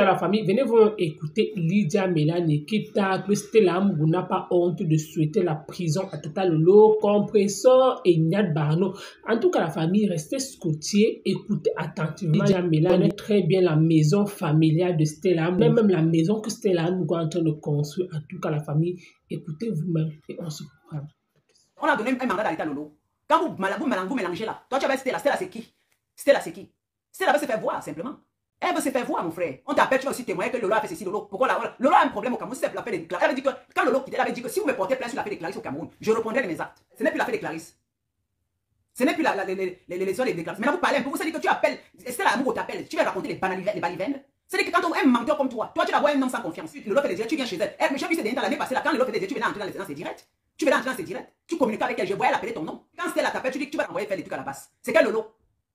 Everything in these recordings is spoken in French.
la famille, venez vous écouter Lydia Mélanie qui tacle Stella Amougou n'a pas honte de souhaiter la prison à Tata Lolo, compresseur et Niad Barno. En tout cas, la famille, restez scottier, écoutez attentivement. Lydia Mélanie connaît très bien la maison familiale de Stella Amougou, même la maison que Stella Amougou est en train de construire. En tout cas, la famille, écoutez vous-même et on se comprend. On a donné un mandat à l'État Lolo. Quand vous mélangez là, toi tu avais Stella, Stella c'est qui? Stella c'est qui? Stella veut se faire voir simplement. Elle veut se faire voir, mon frère. On t'appelle, tu vas aussi témoigner que Lolo a fait ceci, Lolo. Pourquoi Lolo a un problème au Cameroun, c'est l'affaire des Clarisse. Elle avait dit que, quand Lolo quittait, elle avait dit que si vous me portez plainte sur l'affaire des Clarisse au Cameroun, je reprendrai mes actes. Ce n'est plus l'affaire des Clarisse. Ce n'est plus l'élection des Clarisse. Maintenant, vous parlez un peu, vous savez que tu appelles, Stella Amougou t'appelle, tu vas raconter les balivernes. C'est-à-dire que quand un menteur comme toi tu vas voir un homme sans confiance, Lolo fait des directs, tu viens chez elle. Mais j'ai vu ces derniers temps, l'année passée, là, quand Lolo fait des directs, tu venais entrer dans ses directs. Tu venais entrer dans ses directs. Tu communiques avec elle, je voyais l'appeler ton nom. Quand Stella t'appelle, tu dis que tu vas envoyer faire des trucs à la base. C'est quel Lolo?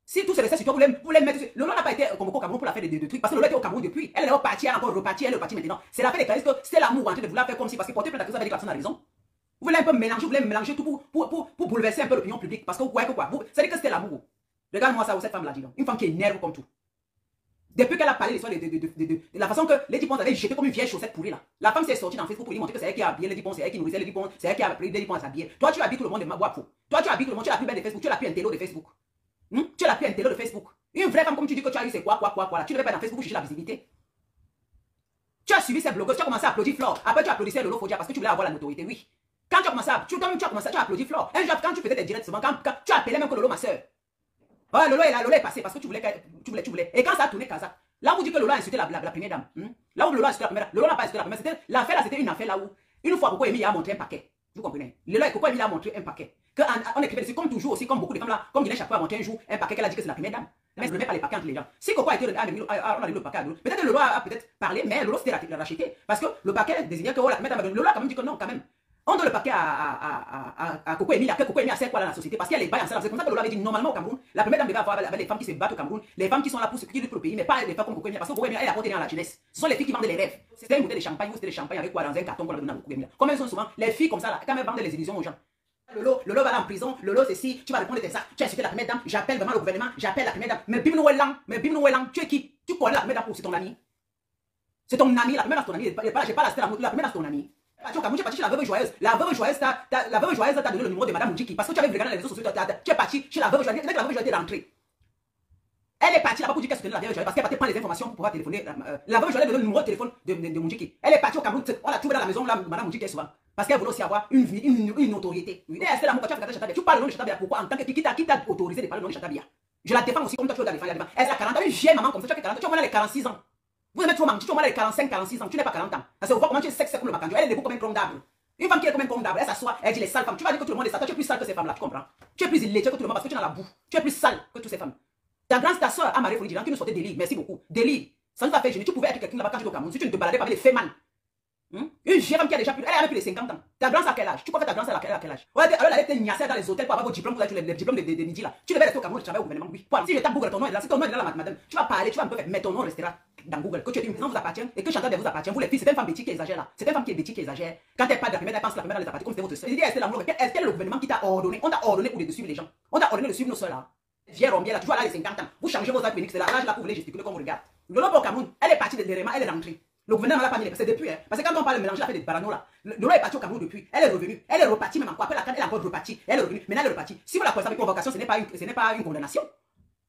Si tout se laissait sur toi, vous voulez mettre. Lolo n'a pas été convoqué au Cameroun pour la faire des trucs. Parce que Lolo était au Cameroun depuis. Elle est repartie, elle est encore repartie, elle est repartie maintenant. C'est la fait des Clarisse que c'est l'amour en train de vouloir faire comme si, parce que porter plainte à cause avec des personnes à raison. Vous voulez un peu mélanger, vous voulez mélanger tout pour bouleverser un peu l'opinion publique. Parce que vous voyez que quoi? C'est-à-dire que c'était l'amour. Regarde-moi ça, cette femme-là, dis donc. Une femme qui est énerve comme tout. Depuis qu'elle a parlé de la façon que Lady Ponce avait jeté comme une vieille chaussette pourrie là. La femme s'est sortie dans Facebook pour lui montrer que c'est elle qui a habillé Lady Ponce, c'est elle qui nourrissait Lady Ponce, c'est elle qui a pris Lady Ponce à s'habiller. Toi, tu habilles tout le monde de ma boîte. Toi, tu habilles tout le monde, tu es la plus belle de Facebook, tu es la plus intello de Facebook. Tu es la plus intello de Facebook. Une vraie femme comme tu dis que tu as eu, c'est quoi là. Tu ne devais pas dans Facebook chercher la visibilité. Tu as suivi ces blogueurs, tu as commencé à applaudir Flore. Après, tu applaudissais Lolo Fodia parce que tu voulais avoir la notoriété, oui. Quand tu as commencé à, tu as applaudi Flore. Un jour, quand tu faisais des directs souvent, quand tu appelais même que Lolo ma soeur. Ouais, Lolo est passé parce que tu voulais. Et quand ça a tourné Kazakh, là où vous dites que Lolo a insulté la première dame, là où Lolo a insulté la première dame, Lolo n'a pas insulté la première dame. L'affaire là, c'était une affaire là où, une fois, Coco Emilia a montré un paquet. Vous comprenez? Coco Emilia a montré un paquet. On écrivait dessus, comme toujours aussi, comme beaucoup de femmes là, comme Guylaine Chapeau a montré un jour un paquet qu'elle a dit que c'est la première dame. Mais je ne mets pas les paquets entre les gens. Si Coco a été le paquet à Lolo, peut-être que Lolo a peut-être parlé, mais Lolo s'était racheté. Parce que le paquet désignait que la première dame, Lolo a quand même dit que non, quand même. On donne le paquet à Coco Emilia, que Coco Emilia sait quoi dans la société, parce qu'il y a les bails ensemble. C'est comme ça que Lolo avait dit normalement au Cameroun, la première dame devait avoir avec les femmes qui se battent au Cameroun, les femmes qui sont là pour sécuriser le pays, mais pas les femmes comme Coco Emilia, parce que Coco Emilia elle apporte rien à la jeunesse. Ce sont les filles qui vendent les rêves. C'était une bouteille de champagne ou c'était des champagne avec quoi dans un carton qu'on a donné à Coco Emilia. Comme elles sont souvent les filles comme ça là, quand elles vendent les illusions aux gens. Lolo va aller en prison, Lolo c'est si, tu vas répondre tes sacs, tu as insulté la première dame, j'appelle vraiment le gouvernement, j'appelle la première dame. Mais Bim Nouelang, tu es qui? Tu connais la première dame pour c'est ton ami. C'est ton ami, la première dame c'est ton ami, j'ai pas la Stella, la première dame c'est ton ami. Tu es parti chez la veuve joyeuse. La veuve joyeuse t'a donné le numéro de Madame Moudjiki. Parce que tu avais regardé les réseaux sociaux. Tu es parti chez la veuve joyeuse. Dès que la veuve joyeuse est rentrée. Elle est partie là-bas pour dire qu'elle soutenait la veuve joyeuse. Parce qu'elle partait prendre les informations pour pouvoir téléphoner. La veuve joyeuse donne le numéro de téléphone de Moudjiki. Elle est partie au Cameroun. On l'a trouvée dans la maison là, Madame Moudjiki est souvent. Parce qu'elle voulait aussi avoir une notoriété. Oui, c'est l'amour que tu as fait Chatabia. Tu parles le nom de Chatabia. Pourquoi? En tant que qui t'a autorisé de parler le nom de Chatabia? Je la défends aussi comme toi tu veux la défendre. Elle a 40 ans. Une vieille maman comme ça. Tu as 40 ans. Tu as les 46 ans. Vous aimez trop mentir. Tu as les 45, 46 ans. Tu n'es pas 40 ans. Parce que vous voyez comment tu es sexy comme le macanjo. Elle est debout comme un tronc d'arbre. Une femme qui est comme un tronc d'arbre, elle s'assoit, elle dit les sales femmes. Tu vas dire que tout le monde est sale. Toi, tu es plus sale que ces femmes-là, tu comprends? Tu es plus illégal que tout le monde parce que tu es dans la boue. Tu es plus sale que toutes ces femmes. Ta soeur a marié Folie qui nous sortait délire. Merci beaucoup. Délire. Ça nous a fait gêner. Tu pouvais être quelqu'un là-bas quand tu es au Cameroun. Si tu ne te baladais pas avec les femmes. Une vieille femme qui a déjà plus. Elle a même plus de 50 ans. Ta grande à quel âge? Tu crois que ta grande à quel âge? Ouais, alors elle était niassée dans les hôtels pour avoir vos diplômes, pour les diplômes de midi là. Tu devais rester au Cameroun, tu travailles au gouvernement. Oui. Si je tape Google, ton nom est là. Si ton nom est là, madame, tu vas parler, tu vas un peu faire. Mais ton nom restera dans Google. Que tu es une maison vous appartient et que Chantal vous appartient. Vous les filles, c'est une femme bêtise qui exagère là. C'est une femme qui est bêtise qui exagère. Quand elle parle de la première, elle pense que la première elle les appartient comme c'était votre soeur. Elle dit, est-ce que le gouvernement qui t'a ordonné? On t'a ordonné pour les suivre les gens. On t'a ordonné de suivre nos soeurs là. Vieille rombière là, tu vois là les 50 ans. Vous changez vos actes c'est là. Là, je la pour les gesticuler comme vous regardez. Lolo au Cameroun, elle est partie de l'Erema, elle est rentrée. Le gouvernement n'a pas mis les c'est depuis. Parce que quand on parle de mélanger, la fait des baranos là. Lolo est parti au Cameroun depuis. Elle est revenue. Elle est repartie même encore. Après la canne, elle est encore repartie. Elle est revenue. Maintenant, elle est repartie. Si vous la posez avec convocation, ce n'est pas une condamnation.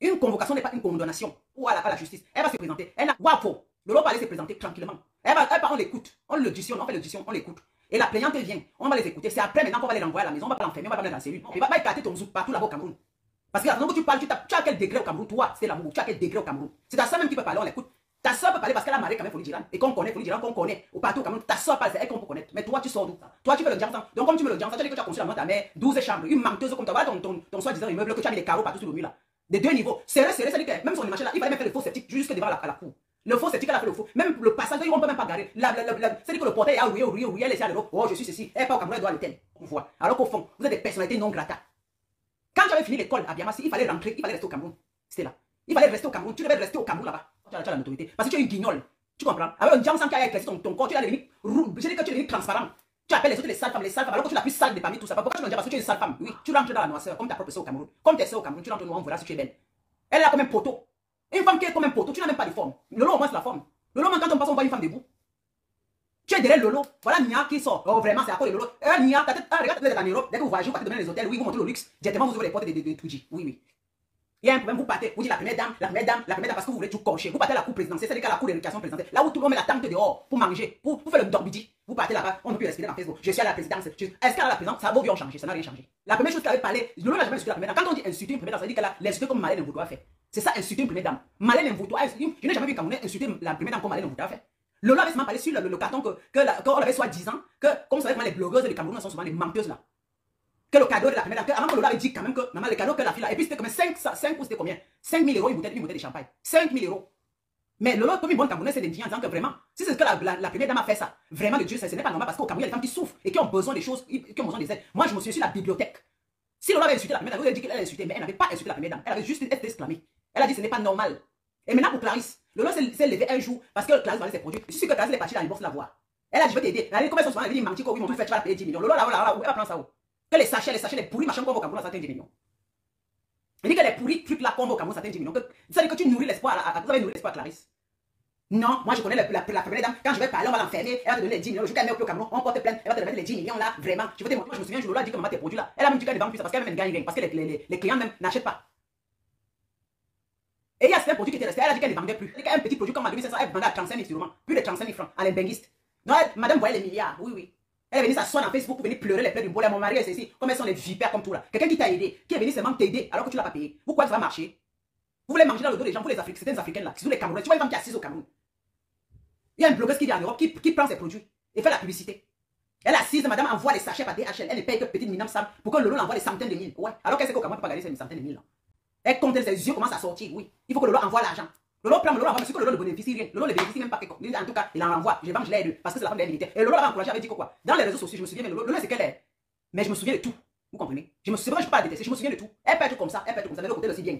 Une convocation n'est pas une condamnation. Ou à la justice. Elle va se présenter. Elle a waouh. Lolo va aller se présenter tranquillement. On l'écoute. On l'auditionne. On fait l'audition. On l'écoute. Et la plaignante vient. On va les écouter. C'est après maintenant qu'on va les renvoyer à la maison. On va pas l'enfermer. On va pas mettre dans la cellule. Et va éclater ton zouk partout là-bas au Cameroun. Parce que quand tu parles, tu as quel degré au Cameroun? Toi, c'est l'amour. Tu as quel degré au Cameroun? C'est ta soeur même qui peut parler. On l'écoute. Ta soeur peut parler parce qu'elle a marié quand même Folie Djiran. Et qu'on connaît Folie Djiran, qu'on connaît. Au partout au Cameroun, ta soeur parle, c'est elle qu'on peut connaître. Mais toi, tu sors d'où? Toi, tu veux le diamant. Donc, comme tu veux le diamant, tu as dit que tu as construit la maison de ta mère, 12 chambres, une menteuse comme toi. Voilà ton soi-disant immeuble que tu as mis des carreaux partout sur le mur là. De 2 niveaux. C'est ça dit que même son image là, il fallait même faire le faux sceptique jusque devant la cour. Le faux sceptique, elle a fait le faux. Même le passage, ils ne peut même pas garer. C'est-à-dire que le portail a rouillé, elle est à l'eau. Oh, je suis ceci. Elle n'est pas au Cameroun, elle doit aller tel. Alors qu'au fond, vous êtes des personnalités non grata. Quand j'avais fini l'école à Biamassi, il fallait rentrer, il fallait rester au Cameroun. C'était là. Il fallait rester au Cameroun. Tu devais rester au Cameroun là-bas. Tu as la notoriété. Parce que tu es une guignole. Tu comprends? Avec un diamant sans qui a éclairci ton corps, tu as devenu rouge. Je dis que tu es devenu transparent. Tu appelles les autres les sales femmes, alors que tu es la plus sale de parmi tout ça. Pourquoi tu me dis? Parce que tu es une sale femme. Oui, tu rentres dans la noirceur, comme ta propre soeur au Cameroun. Comme tes soeurs au Cameroun, tu rentres noir, on verra si tu es belle. Elle est là comme un poteau. Une femme qui est comme un poteau, tu n'as même pas de forme. Lolo, au moins, c'est la forme. Lolo, quand femme debout. Tu es derrière Lolo. Voilà Nia qui sort. Oh, vraiment, c'est à cause de Lolo. Nia, ta tête, regarde, vous êtes en Europe. Dès que vous voyagez, vous partez dans les hôtels. Oui, vous montez le luxe. Directement, vous ouvrez les portes de Tuji. Oui, oui. Il y a un problème, vous partez, vous dites la première dame, parce que vous voulez tout cocher. Vous partez à la cour présidentielle, c'est-à-dire la cour d'éducation présidentielle. Là où tout le monde met la tente dehors pour manger, pour faire le dorbidi. Vous partez là-bas, on ne peut plus respirer dans Facebook. Je suis à la présidence. Est-ce qu'elle a la présidence? Ça a beau vies ont changé, ça n'a rien changé. La première chose qu'elle avait parlé, Lolo n'a jamais insulté la première dame. Quand on dit insulter une première dame, ça veut dire qu'elle a l'insulté comme Malène Mvouto a fait. C'est ça, insulter une première dame. Malène Mvouto a insulté. Je n'ai jamais vu Camerounais insulter la première dame comme Malène Mvouto a fait. Lolo avait seulement parlé sur le carton qu'on avait soit 10 ans, que comme ça, les blogueuses et les Camerounais sont souvent des menteuses là. Que le cadeau de la première dame, avant que Lola avait dit quand même que maman, le cadeau que la fille là, et puis c'était combien 5 ou c'était combien 5 000 euros une bouteille de champagne. 5 000 euros. Mais Lolo, comme une bonne Camerounaise, c'est des en disant que vraiment, si c'est que la première dame a fait ça, vraiment de Dieu, ce n'est pas normal parce qu'au Cameroun, il y a des femmes qui souffrent et qui ont besoin des choses, qui ont besoin des aides. Moi, je me suis sur la bibliothèque. Si Lola avait insulté la première dame, vous avez dit qu'elle a insulté, mais elle n'avait pas insulté la première dame. Elle avait juste été exclamée. Elle a dit ce n'est pas normal. Et maintenant pour Clarisse, Lolo s'est levé un jour parce que Clarisse vendait ses produits. Je suis sûr que Clarisse est partie dans les bourses la voir. Elle a dit je vais t'aider. Elle a dit comment elle dit menti, oui, mon tu vas payer 10 millions. Lolo là, elle va prendre ça où? Que les sachets, les pourris, machin qu'on va au Cameroun, ça atteint 10 millions. Elle dit que les pourris trucs là qu'on va au Cameroun, ça atteint 10 millions. Ça veut dire que tu nourris l'espoir, vous avez nourri l'espoir Clarisse. Non, moi je connais la première dame, quand je vais parler, on va l'enfermer, elle va te donner les 10 millions. Le jour qu'elle met au Cameroun, on porte plainte, elle va te remettre les 10 millions là, vraiment. Je veux te montrer, moi je me souviens, Lola a dit que maman tes produits là, elle a même dit qu'elle ne vend plus ça parce qu'elle même gagne rien, parce que les clients même n'achètent pas. Et il y a certains produits qui étaient restés, elle a dit qu'elle ne vendait plus. Elle a dit qu'un petit produit comme en 2500, elle vendait à 35 000 sûrement, plus de 35 000 francs à l'imbinguiste. Non, madame voyait les milliards, oui, oui. Elle est venue s'asseoir dans Facebook pour venir pleurer les pleurs du bol. Mon mari est ici. Comme elles sont les vipères comme tout là. Quelqu'un qui t'a aidé, qui est venu seulement t'aider alors que tu ne l'as pas payé. Vous croyez que ça va marcher? Vous voulez manger dans le dos des gens, vous les Africains, certaines Africaines là, qui sont les Camerounais. Tu vois une femme qui est assise au Cameroun. Il y a une blogueuse qui vient en Europe, qui prend ses produits et fait la publicité. Elle est assise, madame envoie les sachets par DHL. Elle ne paye que petite minimum Sam pour que Lolo l'envoie des centaines de mille. Ouais. Alors qu'elle sait qu'au Cameroun, on ne peut pas gagner ces centaines de mille là. Elle compte ses yeux commencent à sortir. Oui. Il faut que Lolo envoie l'argent. Lolo prend, Lolo envoie, mais c'est que Lolo ne bénéficie rien. Lolo ne bénéficie même pas. En tout cas, il en renvoie. Je vends, je l'aide. Parce que c'est la femme d'un militaire. Et Lolo l'a encouragé, avait dit quoi? Dans les réseaux sociaux, je me souviens, mais Lolo, c'est qu'elle est. Mais je me souviens de tout. Vous comprenez? Je me souviens, je ne peux pas la détester. Je me souviens de tout. Elle peut être comme ça, elle peut être comme ça. De l'autre côté aussi bien.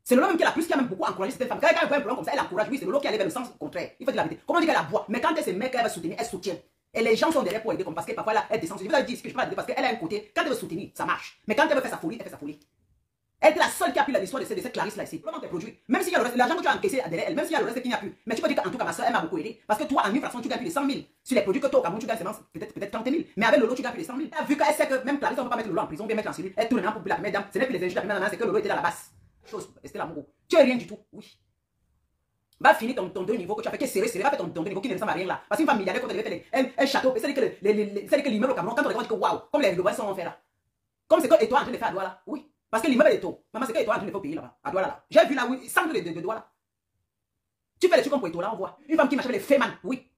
C'est Lolo même qui a plus, qui a même beaucoup encouragé cette femme. Quand elle a un problème comme ça, elle encourage. Oui, c'est Lolo qui allait vers le sens contraire. Il faut dire la vérité. Comment dire qu'elle la voit? Mais quand elle se met, qu'elle va soutenir, elle soutient. Et les gens sont derrière pour aider, comme parce que parfois là, elle descend. Je vous ai dit ce que je peux pas aider parce qu'elle a un côté. Quand elle veut soutenir, ça marche. Mais quand elle veut faire sa folie, elle fait sa folie. Elle était la seule qui a pu l'histoire de cette Clarisse là ici. Comment tes produits? Même s'il y a le reste, l'argent que tu as encaissé derrière elle, même s'il y a le reste qui n'y a plus. Mais tu peux dire qu'en tout cas, ma soeur, elle m'a beaucoup aidé. Parce que toi, en une fraction, tu gagnes plus de 100 000. Sur les produits que toi, au Cameroun, tu gagnes seulement peut-être 30 000. Mais avec Lolo, tu gagnes plus de 100 000. Elle a vu qu'elle sait que même Clarisse, on ne peut pas mettre Lolo en prison, bien mettre en cellule. Elle tourne maintenant pour la première dame. Ce n'est plus les injures de la première dame, c'est que Lolo était dans la basse. Chose, c'était l'amour. Tu es rien du tout. Oui. Va finir ton deux niveaux que tu as fait, qui est serré, va faire ton deux niveaux qui ne ressemble à rien là. Parce qu'une femme milliardaire, quand elle fait un château, c'est-à-dire que l'immeuble au Cameroun, quand on regarde, on dit que waouh, comme les Globaliens sont en fait là. Comme c'est que et toi en train de faire à Douala là. Oui. Parce que l'immeuble est tôt. Maman, c'est que et toi en train de faire payer là-bas. À Douala là. J'ai vu là, oui, sans de Douala. Tu fais les trucs comme pour là, on voit. Une femme qui m'achète les Feman, oui.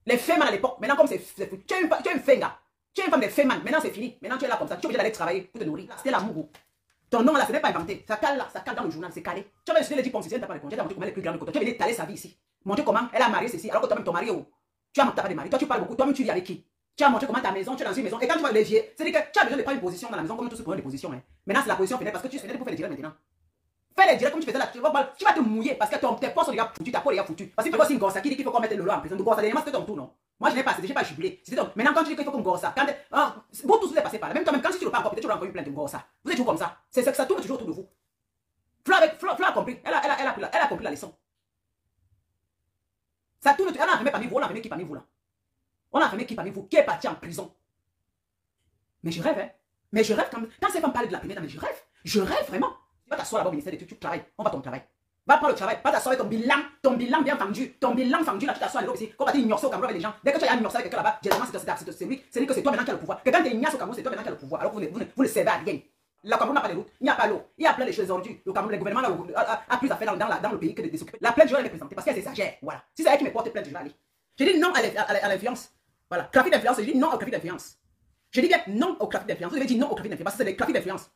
Les Feman à l'époque, maintenant comme c'est fou. Tu es une fenga. Tu es une femme de Feman, maintenant c'est fini. Maintenant tu es là comme ça. Tu es obligé d'aller travailler pour te nourrir. C'était l'amour. Ton nom là, ce n'est pas inventé. Ça cale là, ça cale dans le journal, c'est calé. Tu avais insulté les 10 pompes, tu n'as pas répondu. Tu as montré comment elle est plus grande que toi. Tu as venu t'aller sa vie ici. Montrer comment elle a marié ceci, alors que toi-même ton mari où? Tu as pas de mari. Toi tu parles beaucoup, toi-même tu vis avec qui? Tu as montré comment ta maison, tu es dans une maison. Et quand tu vas les vieux, c'est-à-dire que tu as besoin de prendre une position dans la maison comme tous prenons des positions. Hein. Maintenant c'est la position finale parce que tu fais pour faire les directs maintenant. Fais les directs comme tu faisais là. Tu vas te mouiller parce que tes postes sont déjà foutus, ta peau est déjà foutue. Parce que tu vois aussi une gosse qui dit qu'il faut qu'on mette Lolo en prison. De gosse, c'était ton tour, non? Moi je n'ai pas, j'ai pas jubilé. Maintenant quand tu dis qu'il faut qu'on gosse ça, vous tous vous êtes passé par là. Même toi-même quand tu ne pas encore, peut-être tu auras encore une plainte de gosse ça. Vous êtes toujours comme ça. C'est que ça tourne toujours autour de vous. Flo a compris. Elle a compris la leçon. Ça tourne, elle a enfermé parmi vous, on a enfermé qui parmi vous là? On a enfermé qui parmi vous? Qui est parti en prison? Mais je rêve, hein. Mais je rêve quand ces femmes parlent de la première dame, je rêve. Je rêve vraiment. Tu vas t'asseoir là-bas au ministère de tu travailles. On va ton travail. Va prendre le travail. Va t'asseoir avec ton bilan bien fendu. Ton bilan fendu là, tu t'assois à l'Europe ici. Quand tu ignorces au Cameroun avec les gens, dès que tu as ignoré avec quelqu'un là-bas, généralement c'est lui. C'est que c'est toi maintenant qui as le pouvoir. Que quand tu ignaces au Cameroun, c'est toi maintenant qui as le pouvoir. Alors que vous ne servez à rien. Le Cameroun n'a pas de route, il n'y a pas l'eau, il y a plein de choses aujourd'hui. Le Cameroun, le gouvernement a plus à faire dans le pays que de s'occuper. La plainte, je vais la présenter parce qu'elle s'exagère. Voilà. Si c'est elle qui me porte plainte, je vais aller. Je dis non à l'influence. Voilà. Trafic d'influence, je dis non au trafic d'influence. Je dis bien non au trafic d'influence. Vous devez dire non au trafic d'influence parce que c'est le trafic d'influence.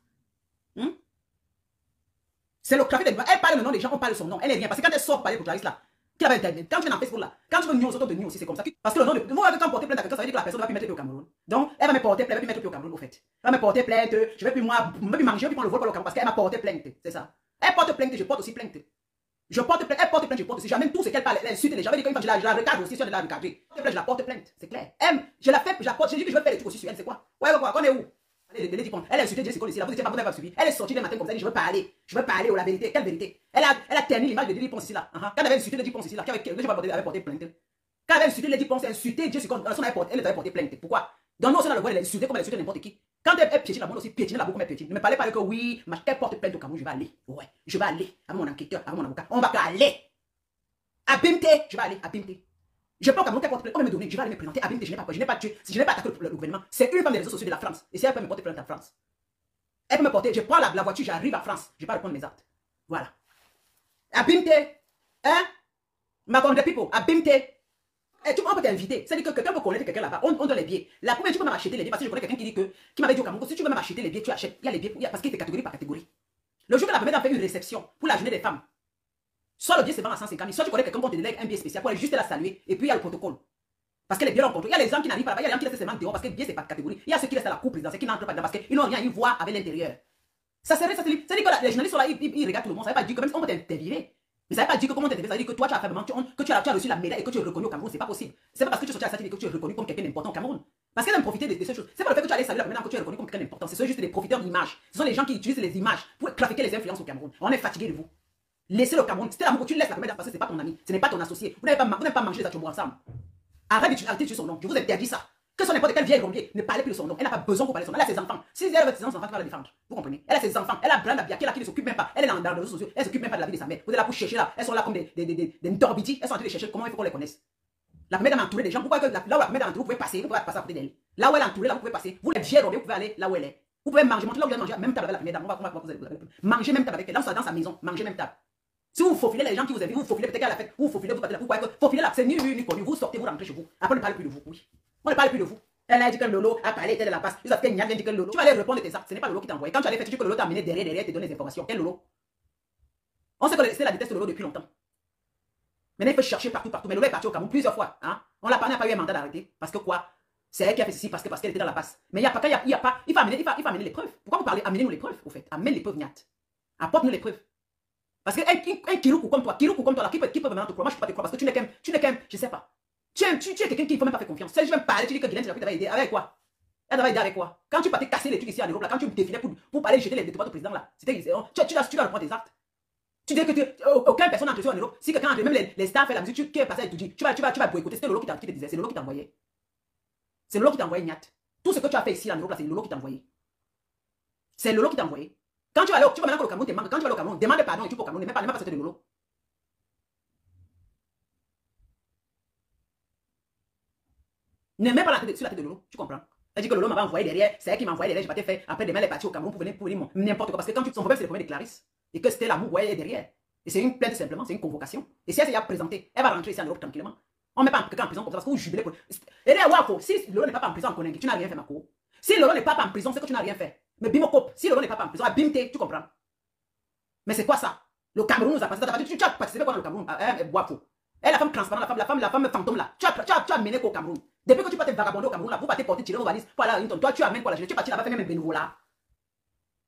C'est le trafic d'influence. Elle parle le nom des gens, on parle son nom. Elle est rien. Parce que quand elle sort parler pour Clarisse là, qui avait internet, quand tu es dans Facebook là, quand tu veux news, autant de news aussi, c'est comme ça. Parce que le nom de. Vous avez quand porter plainte à quelqu'un, ça veut dire que la personne va plus mettre pied au Cameroun. Donc, elle va me porter plainte, elle va plus mettre pied au Cameroun, au fait. Elle va me porter plainte, je vais plus moi, je vais plus manger, je vais plus prendre le vol pour le Cameroun parce qu'elle m'a porté plainte. C'est ça. Elle porte plainte, je porte aussi plainte. Je porte plainte, elle porte plainte, je porte aussi. J'amène tout ce qu'elle parle, elle insulte les gens. Je la recadre aussi, si on est là recadrer. Je la porte plainte, c'est clair. Je la fais, je la porte, je dis que je vais faire des trucs aussi sur elle, c'est quoi? Ouais, on est où? les 10 points. Elle a insulté Dieu, c'est qu'on ici, là, vous étiez pas, vous n'avez pas suivi. Elle est sortie le matin comme ça, elle dit, je veux parler, la vérité. Quelle vérité? Elle a terni l'image de 10 points ici, là. Quand elle avait insulté les 10 points ici, là, qui avait porté plainte. Quand elle avait insulté les 10 points, c'est insulté Dieu, c'est qu'on elle avait porté plainte. Pourquoi? Dans nous, on a le droit de l'insulter comme elle insultait n'importe qui. Quand elle piétine la monde aussi, piétiner la boue comme elle piétine. Ne me parlez pas que oui, qu'elle porte plainte au Cameroun, je vais aller. Ouais, je vais aller avec mon enquêteur, avec mon avocat. On va aller. À BMT, je vais aller à BMT. Je peux au Cameroun qu'elle porte plainte, on va me donner, je vais aller me présenter à BMT, je n'ai pas peur, je n'ai pas tué, si je n'ai pas attaqué le gouvernement. C'est une femme des réseaux sociaux de la France. Et si elle peut me porter plainte en France, elle peut me porter, je prends la voiture, j'arrive à France, je vais pas répondre mes actes. Voilà. À BMT, hein? Ma grande people, à BMT. On peut t'inviter. C'est-à-dire que quelqu'un peut connaître quelqu'un là-bas. On donne les billets. La première, tu peux même acheter les billets. Parce que je connais quelqu'un qui m'avait dit au Cameroun, si tu veux même acheter les billets, tu achètes. Il y a les billets parce qu'il fait catégorie par catégorie. Le jour que la première fait une réception pour la journée des femmes, soit le billet se vend à 150 000, soit tu connais quelqu'un qui te délègue un billet spécial pour aller juste la saluer. Et puis il y a le protocole. Parce que les billets l'ont contrôlé. Il y a les gens qui n'arrivent pas là-bas. Il y a les gens qui restent seulement dehors parce que le billet c'est par catégorie. Il y a ceux qui restent à la coupe présidentielle qui n'entrent pas dedans parce qu'ils n'ont rien à y voir avec l'intérieur. Ça serait ça. C'est-à-dire que les journalistes sont là, ils regardent tout le monde. Ça ne veut pas dire que même si on peut t'interviewer. Mais ça ne veut pas dire que comment t'interviewer, ça veut dire que toi tu as fait vraiment, que tu as reçu la médaille et que tu es reconnu au Cameroun. C'est pas possible. C'est pas parce que tu es sorti à la satire que tu es reconnu comme quelqu'un d'important au Cameroun. Parce qu'elle aime profiter de ces choses. C'est pas le fait que tu allais saluer la première que tu es reconnu comme quelqu'un d'important. C'est juste des profiteurs d'images. Ce sont les gens qui utilisent les images pour trafiquer les influences au Cameroun. On est fatigué de vous. Laissez le Cameroun. C'était l'amour que tu laisses la première parce que ce n'est pas ton ami. Ce n'est pas ton associé. Vous n'avez pas mangé les atchoumous ensemble. Arrête d'utiliser son nom. Je vous interdis ça. Que son n'importe quel vieil rombier, ne parlez plus de son nom. Elle n'a pas besoin qu'on parle de son nom. Elle a ses enfants. Si elle avait ses enfants, tu vas la défendre. Vous comprenez? Elle a ses enfants. Elle a Brenda Biaki qui ne s'occupe même pas. Elle est dans les réseaux sociaux. Elle ne s'occupe même pas de la vie de sa mère. Vous êtes là pour chercher là. Elles sont là comme des torbidis. Elles sont en train de chercher comment il faut qu'on les connaisse. La première dame a entouré des gens. Pourquoi que là où la première dame, vous pouvez passer, vous pouvez passer à côté d'elle. Là où elle est entourée, là vous pouvez passer. Vous les vieilles rombiers, vous pouvez aller là où elle est. Vous pouvez manger, monter là où elle manger, même table avec la première dame. On va manger même table avec elle. Dans sa maison, manger même table. Si vous faufilez les gens qui vous aiment, vous faufilez peut-être qu'à la fête, vous faufilez, vous partez là. Pourquoi que faufilez là, c'est ni vu ni connu. Vous sortez, vous rentrez chez vous. Après, on ne parle plus de vous. Oui. On ne parle plus de vous. Elle a dit que Lolo a parlé, elle de la passe. Ils savent qu'elle vient dit que Lolo. Tu vas aller répondre tes actes. Ce n'est pas Lolo qui t'a envoyé. Quand tu allais faire, tu dis que Lolo t'a amené derrière, te donne les informations. Quel Lolo? On sait que c'est la déteste Lolo depuis longtemps. Maintenant, il faut chercher partout. Mais Lolo est parti au Cameroun plusieurs fois. Hein? On n'a pas eu un mandat d'arrêter. Parce que quoi? C'est elle qui a fait ceci parce qu'elle était dans la passe. Mais il n'y a pas. Il faut amener les preuves. Pourquoi vous parlez? Amenez-nous les preuves, au fait. Amène les preuves, Niat. Apporte-nous les preuves. Parce qu'un Kiroukou comme toi, là, qui peut maintenant te croire? Moi, je ne peux pas te croire parce que tu n'es qu'un, je ne sais pas. Tu es quelqu'un qui ne faut même pas faire confiance. Si je vais me parler, tu dis que Guylaine, tu l'as aider. Avec quoi? Elle t'avait aidé avec quoi? Quand tu partais casser les trucs ici en Europe, là, quand tu me défilais pour aller jeter les tomates au président, là, c'était tu dois reprendre tes actes. Tu dis que aucune personne n'a entendu en Europe. Si quelqu'un, même les stars fait la musique, tu es passé à tout dit, tu vas boycotter. C'était Lolo qui te disait, c'est Lolo qui t'envoyait. C'est Lolo qui t'envoyait, Niat. Tout ce que tu as fait ici en Europe, là, c'est Lolo qui t'envoyait. C'est Lolo qui t'envoyait. Quand tu vas maintenant que le Cameroun te manque, quand tu vas au Cameroun, demande pardon et tu peux au Cameroun, ne pas sortir de Lolo. Ne mets pas sur la tête de Lolo, tu comprends? Elle dit que Lolo m'avait envoyé derrière, c'est elle qui m'a envoyé derrière, je m'étais fait. Après demain, elle est partie au Cameroun pour venir n'importe quoi. Parce que quand son problème, c'est le problème de Clarisse. Et que c'était l'amour, elle est derrière. Et c'est une plainte simplement, c'est une convocation. Et si elle s'est présentée, elle va rentrer ici en Europe tranquillement. On ne met pas quelqu'un en prison comme ça parce que vous jubilez pour. Et là, Wafo, si Lolo n'est pas en prison en Konengi, tu n'as rien fait, ma co. Si Lolo n'est pas en prison, c'est que tu n'as rien fait. Mais Bimokop, si Lolo n'est pas en prison, Bimte, tu comprends? Mais c'est quoi ça? Le Cameroun nous a passé. Tu as participé quoi dans le Cameroun? Wafo. Elle, la femme transparente, la femme fantôme là. Tu as mené quoi au Cameroun? Depuis que tu partais vagabonder au Cameroun là, vous partez porter tirer vos valises pour aller à Hinton. Toi, tu amènes quoi la jeunesse? Tu es parti là-bas faire même un bénévolat.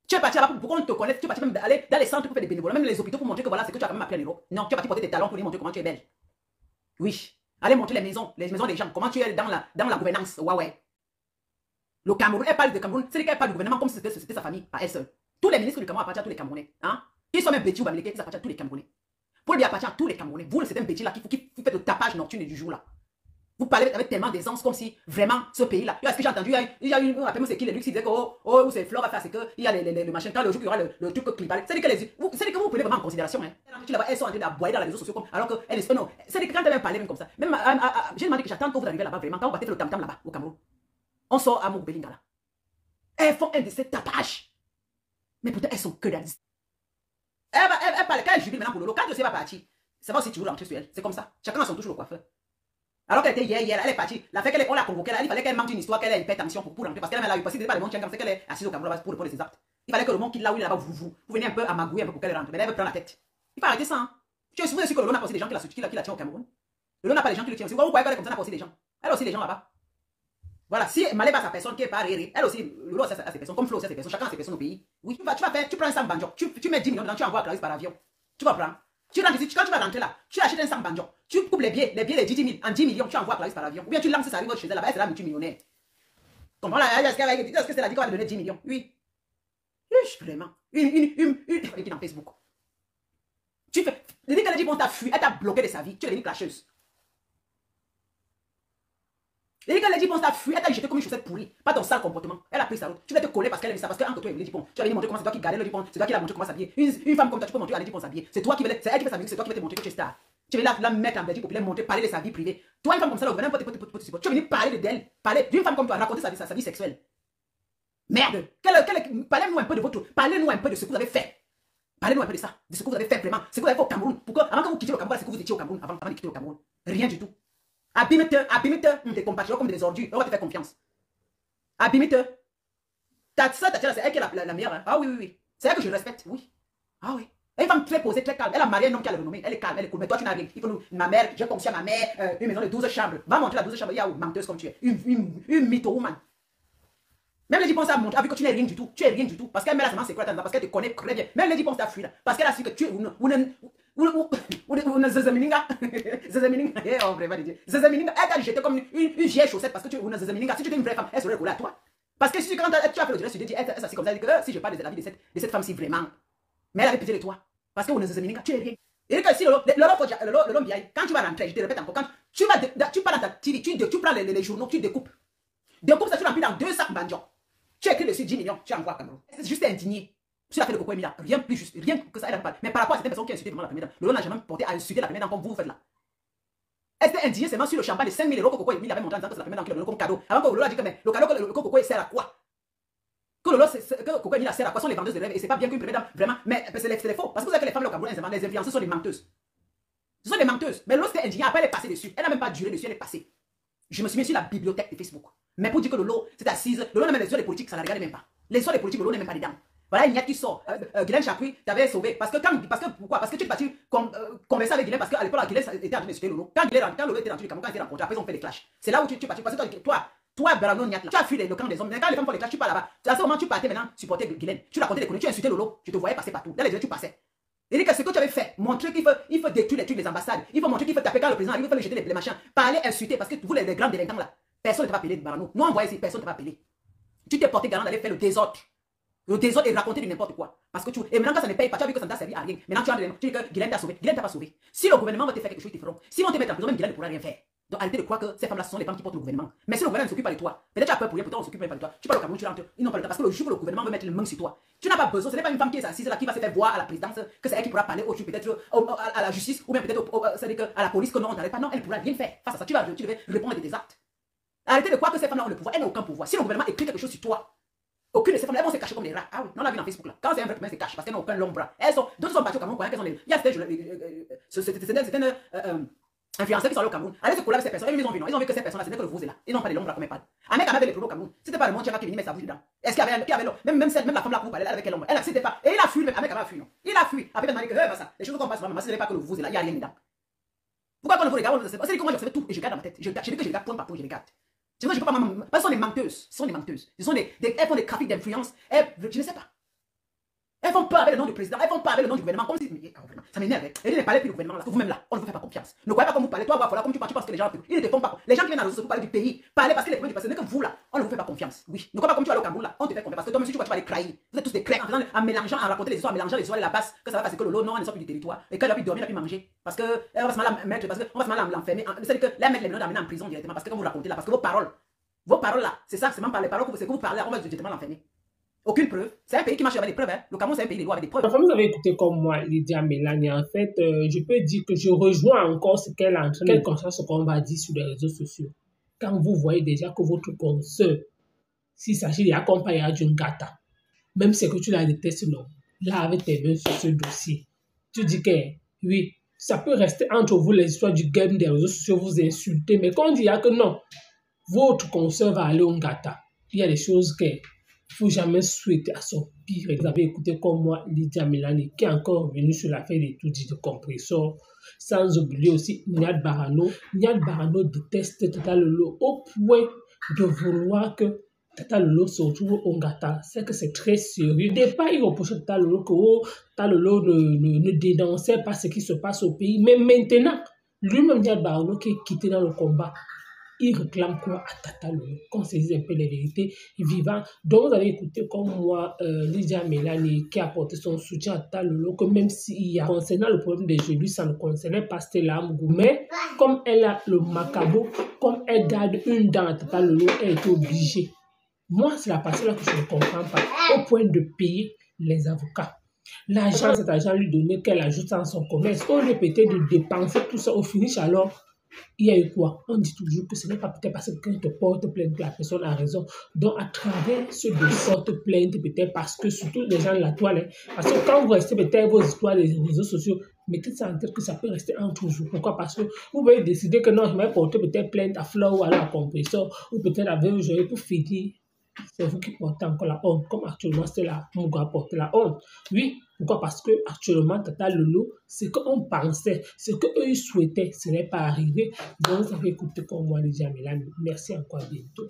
Tu es parti là-bas pour qu'on te connaisse. Tu es parti même aller dans les centres pour faire des bénévolats, même les hôpitaux pour montrer que voilà, c'est que tu as quand même appris à l'Europe. Non, tu es parti porter tes talons pour lui montrer comment tu es belle. Oui. Allez montrer les maisons des gens. Comment tu es dans la gouvernance. Ouais. Le Cameroun, elle parle de Cameroun. C'est qu'elle parle du gouvernement comme si c'était sa famille, pas elle seule. Tous les ministres du Cameroun appartiennent à tous les Camerounais. Hein? Ils sont même bêtis ou bamilés, ils appartiennent à tous les Camerounais. Pour lui appartient à tous les Camerounais. Vous, c'est un petit là qui fait le tapage nocturne du jour là. Vous parlez avec tellement d'aisance comme si vraiment ce pays-là. Est-ce que j'ai entendu, il y a une, après moi c'est qui les luxe, il disait que oh, c'est Flore à faire, c'est qu'il y a le machin, quand le jour qu'il y aura le truc clipal. C'est que vous prenez vraiment en considération. Hein. Elles sont en train d'aboyer dans les réseaux sociaux comme, alors qu'elles non. C'est que quand elles parlent même comme ça. Même j'ai demandé que j'attends que vous arrivez là-bas vraiment, quand vous battez le tam-tam là-bas au Cameroun. On sort à Moukbelinga là. Elles font un de ces tapages. Mais pourtant elles sont que dans. Elle parle, quand elle jubile maintenant pour Lolo, quand le va partir, ça va aussi toujours rentrer sur elle. C'est comme ça. Chacun a son touche le coiffeur. Alors qu'elle était hier, elle est partie. La fait qu'on l'a convoquée là, il fallait qu'elle manque une histoire, qu'elle ait une pétantion pour rentrer. Parce qu'elle a eu passé pas le monde, c'est qu'elle est assise au Cameroun pour répondre ses actes. Il fallait que le monde qui là où il est là-bas, vous venez un peu à magouiller un peu pour qu'elle rentre. Mais elle veut prendre la tête. Il faut arrêter ça. Hein. Tu es souvent sûr que Lolo n'a pas aussi des gens qui la tiennent au Cameroun. Lolo n'a pas les gens qui le tiennent aussi. Vous croyez qu'elle est comme ça, n'a pas aussi des gens. Elle a aussi des gens là-bas. Voilà, si Malé va sa personne qui est pas réré, elle aussi, Lolo a ses personnes, comme Flo a ses personnes, chacun a ses personnes au pays. Oui, tu prends un sac banjo, tu mets 10 millions dedans, tu envoies à Clarisse par avion. Tu comprends? Tu rentres ici, quand tu vas rentrer là, tu achètes un sac banjo, tu coupes les billets les 10 000, en 10 millions, tu envoies à Clarisse par avion. Ou bien tu lances, ça arrive chez elle là-bas, elle sera multimillionnaire. Comprends là, est-ce que c'est la dit qu'on va donner 10 millions? Oui. Vraiment. Une dans Facebook. Tu fais. Elle dit qu'elle a dit qu'on t'a fui, elle t'a bloqué de sa vie. Tu es devenue clasheuse. Elle dit qu'elle a dit qu'on t'a fui, elle t'a jeté comme une chaussette pourrie. Pas ton sale comportement. Elle a pris sa route. Tu vas te coller parce qu'elle a dit ça. Parce qu'entre toi et le Dipon, tu vas lui montrer comment c'est toi qui gardais le Dipon. C'est toi qui l'as montré comment s'habiller. Une femme comme toi, tu peux montrer à Dipon s'habiller. C'est toi qui veux, c'est elle qui veut s'habiller, c'est toi qui veux te montrer que tu es star. Tu veux la mettre en Belgique populaire, montrer, parler de sa vie privée. Toi, une femme comme ça, le gouvernement peut te supporter. Tu veux venir parler d'elle, parler d'une femme comme toi, raconter sa vie sexuelle. Merde. Parlez-nous un peu de votre. Parlez-nous un peu de ce que vous avez fait. Parlez-nous un peu de ça, de ce que vous avez fait vraiment, ce que vous avez fait au Cameroun. Pourquoi, avant que vous quittiez le Cameroun, c'est que vous étiez au Cameroun, avant de quitter le Cameroun. Rien du tout. Abimite, tes compatriotes comme des ordures, on va te faire confiance. Abimite, c'est elle qui est la meilleure. Hein. Ah oui. C'est elle que je respecte, oui. Ah oui. Elle est une femme très posée, très calme. Elle a marié un homme qui a le renommé. Elle est calme, elle est cool. Mais toi, tu n'as rien. Il faut ma mère, j'ai conçu à ma mère une maison de 12 chambres. Va montrer la 12 chambres. Il y a où, menteuse comme tu es. Une mytho-woman. Même les gens pensent à montrer, vu que tu n'es rien du tout. Tu es rien du tout. Parce qu'elle met la semence secrète parce qu'elle te connaît très bien. Même les gens pensent à fuir. Parce qu'elle a su que tu es une zezemininga. Zezemininga. Oh, vraiment, Zezemininga. Elle t'a jeté comme une vieille chaussette parce que tu es une zezemininga. Si tu es une vraie femme, elle serait collée à toi. Parce que si quand tu as fait le direct, tu dis, elle s'assied comme ça, elle dit que si je parle de la vie de cette femme-ci vraiment. Mais elle avait pitié de toi. Parce que une zezemininga, tu es rien. Et que si l'homme vient, quand tu vas rentrer, je te répète encore, quand tu pars dans ta TV, tu prends les journaux, tu découpes. Découpe ça, tu l'emplis dans 2 sacs bandions. Tu as écrit dessus 10 millions, tu envoies à Cameroun. C'est juste indigné. Tu l'as fait le coco Emilia. Rien plus juste, rien que ça, elle n'a pas. Mais par rapport à certaines personnes qui ont insulté vraiment la première dame, Lolo n'a jamais porté à insulter la première dame comme vous faites là. Elle était indignée seulement sur le champagne de 5 000 € que Coco Emilia avait montré en disant que c'est la première dame qui l'a donné comme cadeau. Avant que Lolo a dit que mais, le cadeau que le Coco sert à quoi? Que Coco Emilia sert à quoi? Sont les vendeuses de rêve. Et c'est pas bien qu'une première dame, vraiment. Mais c'est faux. Parce que vous savez que les femmes au Cameroun, les influenceuses sont des menteuses. Ce sont des menteuses. Mais l'autre était indignée, après elle est passée dessus. Elle n'a même pas duré dessus, elle est passée. Je me suis mis sur la bibliothèque de Facebook. Mais pour dire que Lolo s'est assise, Lolo n'a même les histoires des politiques, ça ne la regardait même pas. Les histoires des politiques, Lolo n'est même pas dedans. Voilà une qui sort. Guylaine Chapui t'avait sauvé. Pourquoi? Parce que tu es parti converser avec Guylaine parce qu'à l'époque, Guylaine était en train de suivre Lolo. Quand Lolo était dans le Cameroun, quand il était rencontré, après ils ont fait des clashs. C'est là où tu es parti. Parce que toi, Berano Niat, tu as fui le camp des hommes. Mais quand les femmes font les clashs, tu pars là-bas. À ce moment, tu partais maintenant supporter Guylaine. Tu racontais des conneries, tu insultais Lolo. Tu te voyais passer partout. Dans les yeux, tu passais. Il dit que ce que tu avais fait, montrer qu'il faut détruire les trucs des ambassades. Il faut montrer qu'il faut taper quand le président arrive, il faut lui jeter les machins. Parler, insulter. Parce que vous, les grands délinquants là, personne ne t'a pas appelé de Barano. Nous, envoyé ici, personne ne t'a pas appelé. Tu t'es porté garant d'aller faire le désordre. Le désordre et raconter du n'importe quoi. Parce que et maintenant, quand ça ne paye pas, tu as vu que ça ne t'a servi à rien. Maintenant, tu dis que Guylaine t'a sauvé. Guylaine t'a pas sauvé. Si le gouvernement va te faire quelque chose, ils te feront. Si on te met en prison, même Guylaine ne pourra rien faire. Donc, arrêtez de croire que ces femmes-là sont les femmes qui portent le gouvernement. Mais si le gouvernement ne s'occupe pas de toi, peut-être tu as peur pour rien, pourtant on ne s'occupe même pas de toi. Tu parles au Cameroun, tu rentres, ils n'ont pas le temps. Parce que le jour où le gouvernement veut mettre le main sur toi, tu n'as pas besoin. Ce n'est pas une femme qui est assise là, qui va se faire voir à la présidence, que c'est elle qui pourra parler au peut-être à la justice, ou bien peut-être à la police, que non, on n'arrête pas. Non, elle ne pourra rien faire. Face à ça, tu devais répondre de tes actes. Arrêtez de croire que ces femmes-là ont le pouvoir. Elles n'ont aucun pouvoir. Si le gouvernement écrit quelque chose sur toi, aucune de ces femmes-là vont se cacher comme des rats. Ah oui, on l'a vu dans Facebook là. Quand c'est un vrai problème, elles se cachent parce qu'elles n'ont aucun long bras. D'autres sont battues au Cameroun, il y a certaines influenceurs qui sont allés au Cameroun. Allez se coller avec ces personnes. Ils ont vu que ces personnes-là, ce n'est que le vous est là. Ils n'ont pas de long bras comme elles parlent. Un mec avait les problèmes au Cameroun. C'était pas le monde qui avait mis sa bouche dedans. Est-ce qu'il y avait l'homme? Même la femme là pour parler, elle avait quel homme? Elle n'acceptait pas. Et il a fui, un mec avait fui, non? Il a fui. Après, il m'a dit que ça. Les choses qu'on passe, maman, ce n'est pas que le vous est là, il n'y a rien dedans. Pourquoi quand on vous regarde, c'est que moi je fais tout et je garde dans ma tête. Je dis que je regarde point par point, je regarde. Tu vois, je peux pas maman. Ce sont des menteuses. Ce sont des menteuses. Elles font des trafics d'influence. Je ne sais pas. Elles font peur avec le nom du président, elles font peur avec le nom du gouvernement. Comme si. Ça m'énerve. Et ils ne parlent plus du gouvernement là. Vous-même là, on ne vous fait pas confiance. Ne croyez pas comme vous parlez. Toi, voilà, comme tu penses que les gens. Ils ne te font pas. Les gens qui viennent à nous parler du pays, parler parce que les problèmes du passé, ce n'est que vous là, on ne vous fait pas confiance. Oui. Ne croyez pas comme tu vas aller au Cameroun là, on te fait confiance. Parce que toi, même si tu vas les trahir. Vous êtes tous des craies en mélangeant, en raconter les histoires, en mélangeant les histoires et la basse, que ça va passer que le lot, non, elle ne sort plus du territoire. Et qu'elle a pu dormir, elle a pu manger. Parce que elle va se mal mettre, parce qu'on va se mal l'enfermer. C'est-à-dire que là, mettre les meneurs d'amener en prison directement. Parce que quand vous racontez là, parce que vos paroles là, c'est ça, c'est même pas les paroles que vous parlez, on va directement l'enfermer. Aucune preuve. C'est un pays qui marche avec des preuves. Hein. Le Cameroun, c'est un pays de loi avec des preuves. Enfin, vous avez écouté comme moi, Lydia Mélanie. En fait, je peux dire que je rejoins encore ce qu'elle est en train de construire, ce qu'on va dire sur les réseaux sociaux. Quand vous voyez déjà que votre consoeur, s'il s'agit d'accompagner d'une gata, même si que tu la détestes, non, là, avec tes mains sur ce dossier, tu dis que oui, ça peut rester entre vous les histoires du game des réseaux sociaux, vous insulter, mais quand on dit que non, votre consoeur va aller au gata, il y a des choses que il ne faut jamais souhaiter à son pire. Vous avez écouté comme moi, Lydia Mélanie, qui est encore revenue sur l'affaire des tout de compresseur, sans oublier aussi Niad Barano. Niad Barano déteste Tata Lolo au point de vouloir que Tata Lolo se retrouve au Ngata. C'est que c'est très sérieux. Au départ, il reprochait Tata Lolo que Tata Lolo ne dénonçait pas ce qui se passe au pays. Mais maintenant, lui-même Niad Barano qui est quitté dans le combat, il réclame quoi à Tata Lolo? Qu'on se dise un peu les vérités vivantes. Donc, vous avez écouté comme moi, Lydia Mélanie, qui a apporté son soutien à Tata Lolo, que même s'il y a, concernant le problème des jeux, ça ne concernait pas Stella Amougou. Mais, comme elle a le macabo, comme elle garde une dent à Tata Lolo, elle est obligée. Moi, c'est la partie là que je ne comprends pas, au point de payer les avocats. L'argent, cet argent lui donner qu'elle ajoute dans son commerce. Au lieu peut-être de dépenser tout ça au finish, alors, il y a eu quoi? On dit toujours que ce n'est pas peut-être parce que quelqu'un te porte plainte que la personne a raison. Donc, à travers ce dossier, porte plainte peut-être parce que surtout les gens de la toile, parce que quand vous restez peut-être vos histoires des réseaux sociaux, mettez ça en tête que ça peut rester entre vous. Pourquoi? Parce que vous pouvez décider que non, je vais porter peut-être plainte à Flow ou à la compresseur ou peut-être à VEJ pour finir. C'est vous qui portez encore la honte, comme actuellement c'est la Mouga porte la honte. Oui, pourquoi? Parce que actuellement, Tata Lolo, ce qu'on pensait, ce qu'eux ils souhaitaient, ce n'est pas arrivé. Donc, ça fait écouter comme moi, les Jamila. Merci encore, à bientôt.